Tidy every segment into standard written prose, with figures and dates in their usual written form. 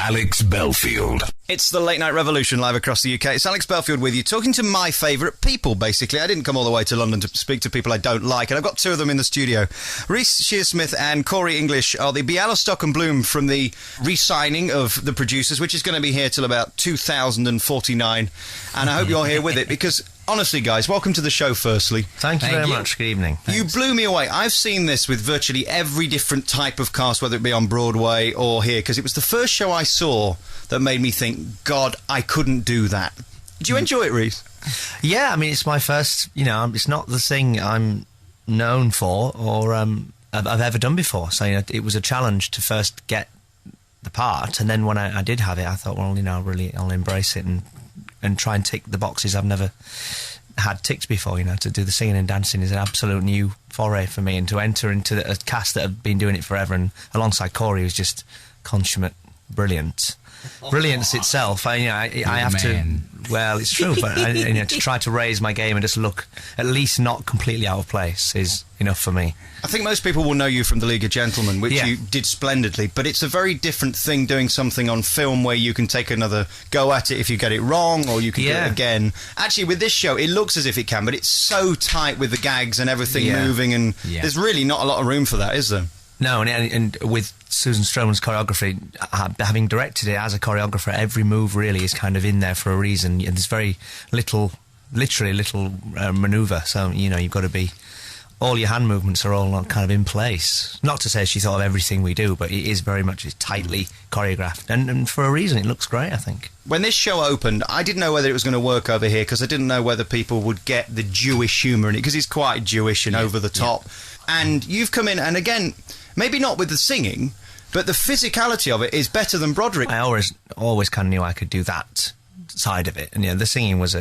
Alex Belfield. It's the Late Night Revolution live across the UK. It's Alex Belfield with you, talking to my favourite people, basically. I didn't come all the way to London to speak to people I don't like, and I've got two of them in the studio. Reece Shearsmith and Corey English are the Bialystok and Bloom from the re-signing of The Producers, which is going to be here till about 2049, and I hope you're here with it, because... honestly, guys, welcome to the show, firstly. Thank you very much. Good evening. Thanks. You blew me away. I've seen this with virtually every different type of cast, whether it be on Broadway or here, because it was the first show I saw that made me think, God, I couldn't do that. Did you enjoy it, Reece? Yeah, I mean, it's my first, it's not the thing I'm known for or I've ever done before. So, it was a challenge to first get the part, and then when I did have it, I thought, well, really, I'll embrace it and try and tick the boxes I've never had ticked before. To do the singing and dancing is an absolute new foray for me, and to enter into a cast that have been doing it forever, and alongside Corey, who's just consummate brilliance itself. I have to. Well, it's true, but to try to raise my game and just look at least not completely out of place is enough for me. I think most people will know you from The League of Gentlemen, which you did splendidly, but it's a very different thing doing something on film where you can take another go at it if you get it wrong, or you can do it again. Actually, with this show, it looks as if it can, but it's so tight with the gags and everything moving, and there's really not a lot of room for that, is there? No, and with Susan Stroman's choreography, having directed it as a choreographer, every move really is kind of in there for a reason, and there's very little manoeuvre, so, you've got to be... all your hand movements are all kind of in place. Not to say she thought of everything we do, but it is very much tightly choreographed. And for a reason, it looks great, I think. When this show opened, I didn't know whether it was going to work over here, because I didn't know whether people would get the Jewish humour in it, because it's quite Jewish and over the top. And you've come in, and again, maybe not with the singing, but the physicality of it is better than Broderick. I always kind of knew I could do that side of it, and the singing is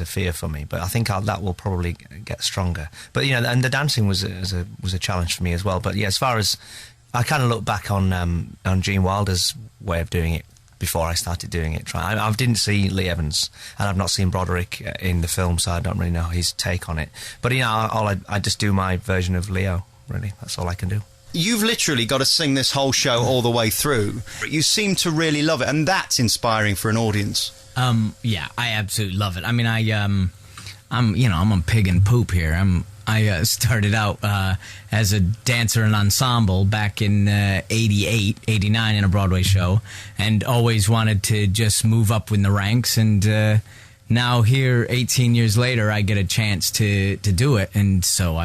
a fear for me, but I think that will probably get stronger. But and the dancing was a challenge for me as well. But as far as I kind of look back on Gene Wilder's way of doing it before I started doing it, I didn't see Lee Evans, and I've not seen Broderick in the film, so I don't really know his take on it. But I just do my version of Leo. Really, that's all I can do. You've literally got to sing this whole show all the way through. You seem to really love it, and that's inspiring for an audience. I absolutely love it. I mean, I'm a pig in poop here. I started out as a dancer in ensemble back in 88, 89 in a Broadway show, and always wanted to just move up in the ranks. And now here, 18 years later, I get a chance to do it. And so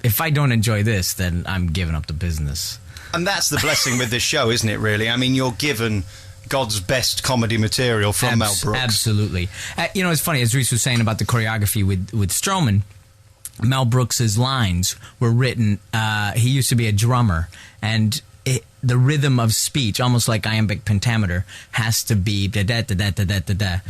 if I don't enjoy this, then I'm giving up the business. And that's the blessing with this show, isn't it, really? I mean, you're given God's best comedy material from Mel Brooks. Absolutely. It's funny, as Reece was saying about the choreography with Stroman, Mel Brooks's lines were written, he used to be a drummer, and the rhythm of speech, almost like iambic pentameter, has to be da-da-da-da-da-da-da,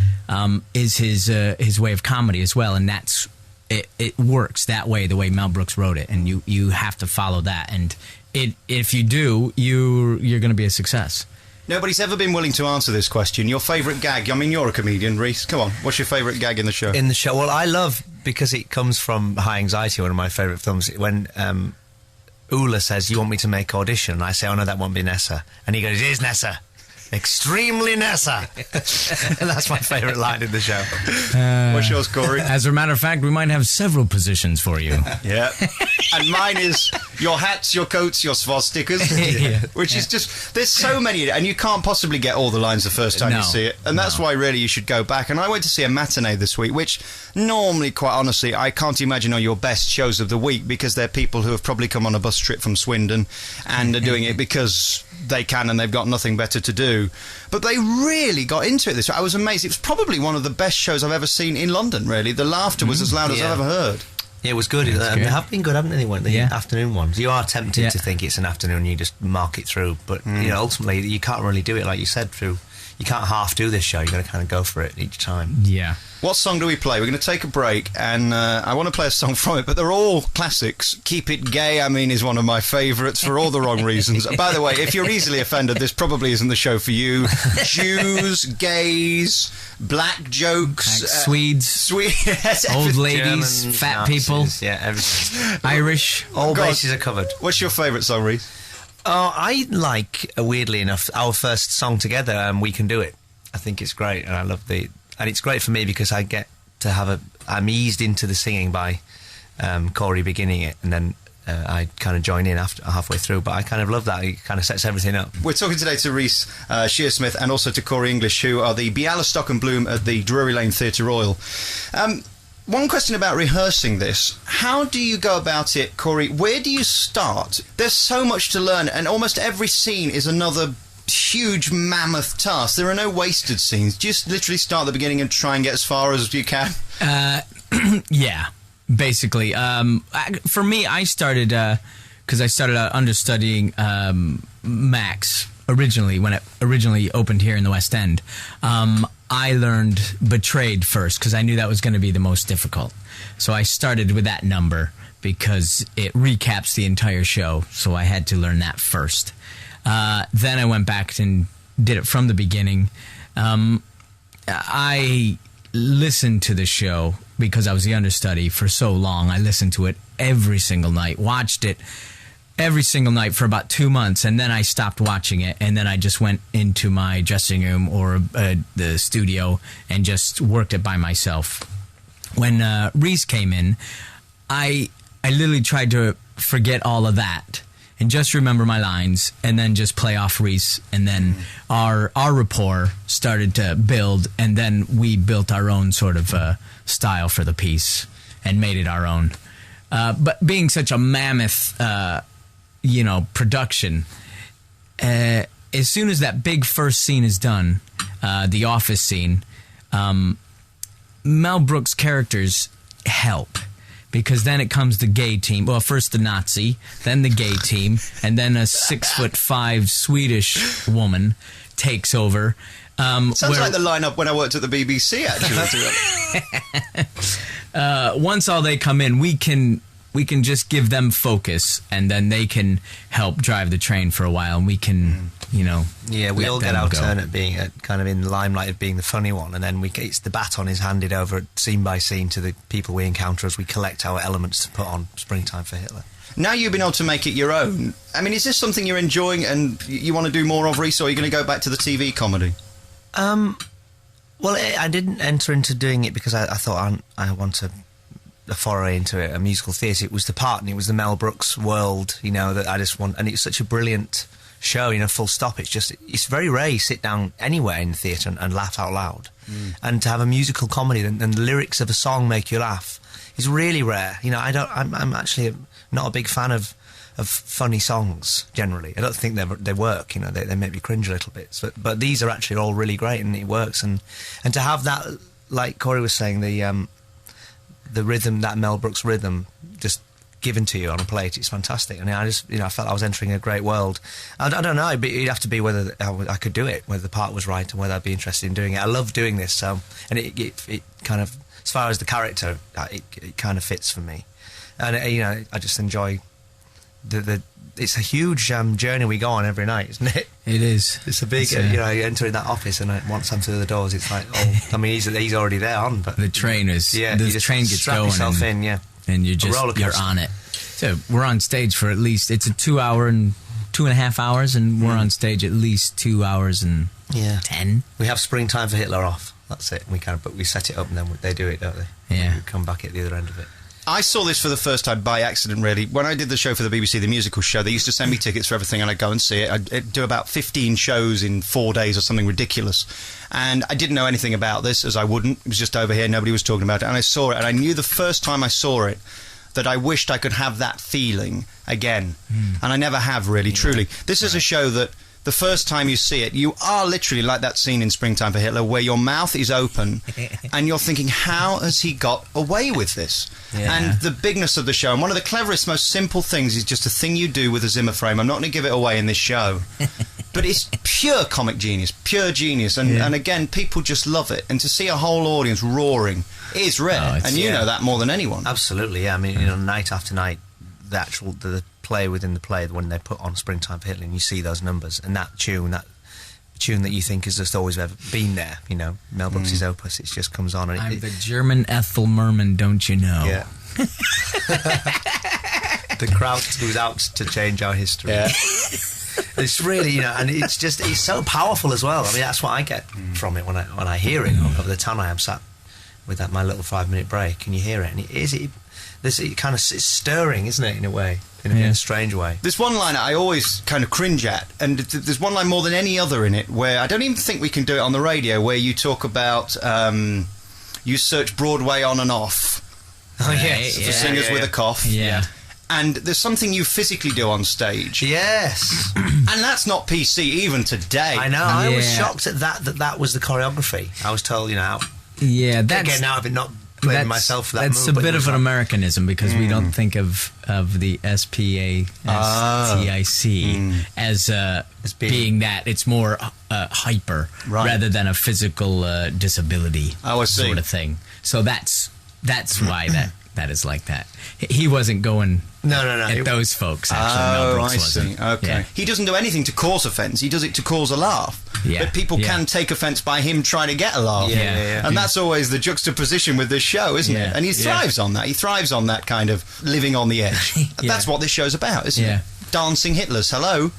is his way of comedy as well, and that's it works that way, the way Mel Brooks wrote it, and you have to follow that, and if you do, you're going to be a success. Nobody's ever been willing to answer this question. Your favourite gag? I mean, you're a comedian, Reece. Come on, what's your favourite gag in the show? In the show? Well, I love, because it comes from High Anxiety, one of my favourite films, when Ula says, "You want me to make audition?" And I say, "Oh no, that won't be Nessa." And he goes, "It is Nessa. Extremely Nessa." And that's my favourite line in the show. What's yours, Corey? As a matter of fact, we might have several positions for you. Yeah. And mine is your hats, your coats, your swastikas, which is just, there's so many, and you can't possibly get all the lines the first time you see it. And that's why really you should go back. And I went to see a matinee this week, which normally, quite honestly, I can't imagine are your best shows of the week, because they're people who have probably come on a bus trip from Swindon and are doing it because they can and they've got nothing better to do. But they really got into it this way. I was amazed. It was probably one of the best shows I've ever seen in London, really. The laughter was as loud as I've ever heard. Yeah, it was good. They have been good, haven't they? The afternoon ones. You are tempted to think it's an afternoon, you just mark it through. But ultimately, you can't really do it, like you said, through. You can't half do this show. You've got to kind of go for it each time. Yeah. What song do we play? We're going to take a break, and I want to play a song from it, but they're all classics. Keep It Gay, is one of my favourites for all the wrong reasons. By the way, if you're easily offended, this probably isn't the show for you. Jews, gays, black jokes. Swedes. Old ladies, Germans, fat Nazis, people. Yeah, everything. Irish. All bases are covered. What's your favourite song, Reece? Oh, I like, weirdly enough, our first song together, We Can Do It. I think it's great, and I love and it's great for me because I get to I'm eased into the singing by Corey beginning it, and then I kind of join in after halfway through, but I kind of love that. It kind of sets everything up. We're talking today to Reece Shearsmith and also to Corey English, who are the Bialystock and Bloom at the Drury Lane Theatre Royal. One question about rehearsing this. How do you go about it, Corey? Where do you start? There's so much to learn, and almost every scene is another huge mammoth task. There are no wasted scenes. Just literally start at the beginning and try and get as far as you can. Yeah, basically. For me, I started because I started understudying Max originally when it originally opened here in the West End. I learned Betrayed first because I knew that was going to be the most difficult. So I started with that number because it recaps the entire show. So I had to learn that first. Then I went back and did it from the beginning. I listened to the show because I was the understudy for so long. I listened to it every single night, watched it every single night for about 2 months, and then I stopped watching it, and then I just went into my dressing room or the studio and just worked it by myself. When Reece came in, I literally tried to forget all of that and just remember my lines and then just play off Reece, and then our rapport started to build, and then we built our own sort of style for the piece and made it our own. But being such a mammoth production, as soon as that big first scene is done, the office scene, Mel Brooks' characters help, because then it comes the gay team. Well, first the Nazi, then the gay team, and then a 6'5" Swedish woman takes over. Sounds like the lineup when I worked at the BBC, actually. Once all they come in, we can just give them focus, and then they can help drive the train for a while, and we can, Yeah, we all get our turn at being kind of in the limelight of being the funny one, and then it's the baton is handed over scene by scene to the people we encounter as we collect our elements to put on Springtime for Hitler. Now you've been able to make it your own. I mean, is this something you're enjoying and you want to do more of, Reece, or are you going to go back to the TV comedy? Well, I didn't enter into doing it because I thought I want a foray into a musical theatre. It was the part, and it was the Mel Brooks world, that I just want. And it's such a brilliant show, full stop. It's very rare you sit down anywhere in the theatre and laugh out loud. And to have a musical comedy and the lyrics of a song make you laugh is really rare. I'm actually not a big fan of funny songs generally. I don't think they work. They make me cringe a little bit. But these are actually all really great, and it works. And to have that, like Corey was saying, the rhythm, that Mel Brooks rhythm, just given to you on a plate, it's fantastic. And I just, I felt I was entering a great world. I don't know, but it'd have to be whether I could do it, whether the part was right, and whether I'd be interested in doing it. I love doing this, and it kind of, as far as the character, it kind of fits for me. And I just enjoy it's a huge journey we go on every night, isn't it? It is. It's a big, you enter in that office, and once I'm through the doors, it's like, he's already there on, but the train is, the train gets going, yourself in, and you're on it. So we're on stage for at least, it's a 2 hour and 2.5 hours, and we're on stage at least 2 hours and 10. We have Springtime for Hitler off. That's it. But we set it up, and then they do it, don't they? Yeah. We come back at the other end of it. I saw this for the first time by accident, really. When I did the show for the BBC, the musical show, they used to send me tickets for everything, and I'd go and see it. I'd do about 15 shows in 4 days or something ridiculous. And I didn't know anything about this, as I wouldn't. It was just over here, nobody was talking about it. And I saw it, and I knew the first time I saw it that I wished I could have that feeling again. And I never have, really, truly. This is a show that the first time you see it, you are literally like that scene in Springtime for Hitler where your mouth is open and you're thinking, how has he got away with this? And the bigness of the show, and one of the cleverest, most simple things is just a thing you do with a Zimmer frame. I'm not going to give it away in this show, but it's pure comic genius, pure genius, and again, people just love it. And to see a whole audience roaring is rare, and you know that more than anyone. Absolutely, yeah. I mean, night after night, the play within the play, when they put on Springtime for Hitler, and you see those numbers and that tune that you think has just always ever been there, Mel Brooks' opus, it just comes on. And I'm the German Ethel Merman, don't you know? Yeah. The crowd who's out to change our history. Yeah. It's really, and it's so powerful as well. I mean, that's what I get from it when I hear it over the time I am sat with my little 5-minute break, and you hear it, and it's stirring, isn't it, in a way, in a strange way. There's one line I always kind of cringe at, and there's one line more than any other in it where I don't even think we can do it on the radio, where you talk about you search Broadway on and off. Oh, yes. For singers with a cough. Yeah. And there's something you physically do on stage. Yes. And that's not PC even today. I know. I was shocked at that was the choreography. I was told, Yeah, that's... Again, now I've not blaming myself for that That's move, a bit of an like, Americanism, because we don't think of the SPASTIC as being that. It's more hyper rather than a physical disability sort of thing. So that's why that is like that. He wasn't going at those folks, actually. Mel Brooks wasn't. Okay. Yeah. He doesn't do anything to cause offence. He does it to cause a laugh. Yeah. But people can take offence by him trying to get a laugh. And that's always the juxtaposition with this show, isn't it? And he thrives on that. He thrives on that kind of living on the edge. That's what this show's about, isn't it? Dancing Hitlers. Hello.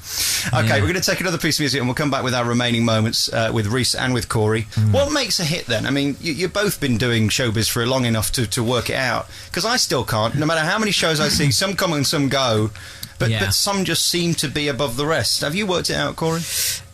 Okay, we're going to take another piece of music and we'll come back with our remaining moments with Reece and with Corey. What makes a hit then? I mean, you've both been doing showbiz for long enough to work it out, because I still can't. No matter how many shows I see, some come and some go, but some just seem to be above the rest. Have you worked it out, Corey?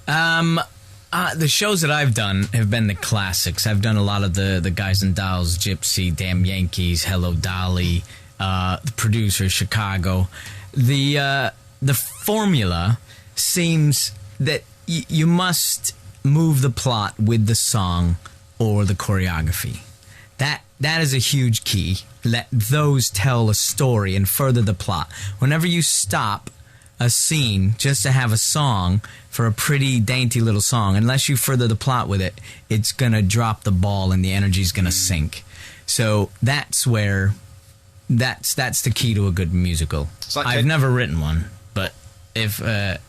The shows that I've done have been the classics. I've done a lot of the Guys and Dolls, Gypsy, Damn Yankees, Hello Dolly, The Producer, Chicago. The formula seems that you must move the plot with the song or the choreography. That is a huge key. Let those tell a story and further the plot. Whenever you stop a scene just to have a song for a pretty dainty little song, unless you further the plot with it, it's going to drop the ball and the energy's going to sink. So that's where that's the key to a good musical. Like I've never written one, but if I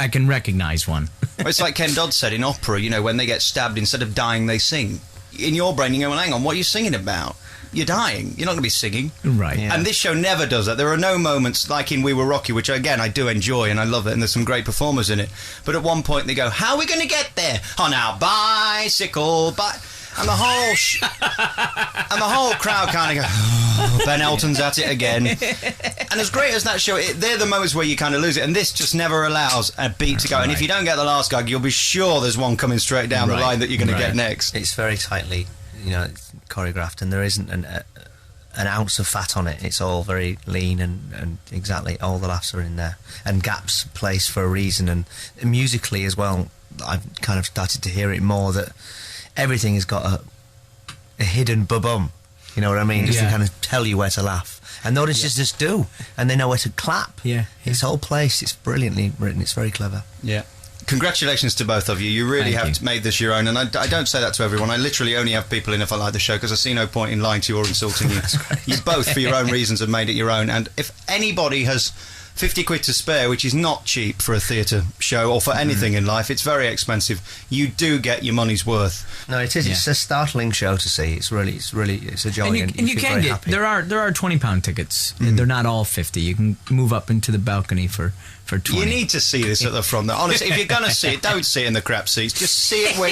can recognize one. It's like Ken Dodd said in opera, when they get stabbed, instead of dying, they sing. In your brain, you go, well, hang on, what are you singing about? You're dying. You're not going to be singing. Right. Yeah. And this show never does that. There are no moments like in We Were Rocky, which, again, I do enjoy and I love it, and there's some great performers in it. But at one point they go, how are we going to get there? On our bicycle, and the whole crowd kind of go, oh, Ben Elton's at it again. And as great as that show, they're the moments where you kind of lose it, and this just never allows a beat to go. And if you don't get the last gag, you'll be sure there's one coming straight down the line that you're going to get next. It's very tightly, choreographed, and there isn't an ounce of fat on it. It's all very lean, and exactly all the laughs are in there, and gaps placed for a reason. And musically as well, I've kind of started to hear it more, that everything has got a hidden ba-bum, you know what I mean? Just to kind of tell you where to laugh. And the audiences just do, and they know where to clap. It's all placed. It's brilliantly written. It's very clever. Yeah. Congratulations to both of you. You really have made this your own, and I don't say that to everyone. I literally only have people in if I like the show, because I see no point in lying to you or insulting you. You both, for your own reasons, have made it your own. And if anybody has 50 quid to spare, which is not cheap for a theatre show or for anything in life, it's very expensive, you do get your money's worth. No, it is. It's a startling show to see. It's a joy, and you can get happy. there are £20 tickets. They're not all 50. You can move up into the balcony for 20. You need to see this at the front. Honestly, if you're going to see it, don't see it in the crap seats. Just see it where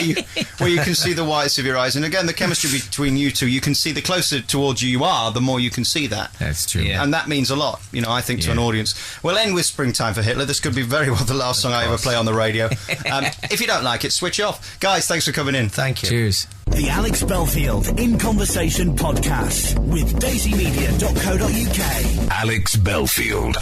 you can see the whites of your eyes. And again, the chemistry between you two, you can see the closer towards you are, the more you can see that. That's true. And that means a lot, I think, to an audience. We'll end with Springtime for Hitler. This could be very well the last song I ever play on the radio. If you don't like it, switch off. Guys, thanks for coming in. Thank you. Cheers. The Alex Belfield In Conversation podcast with daisymedia.co.uk. Alex Belfield.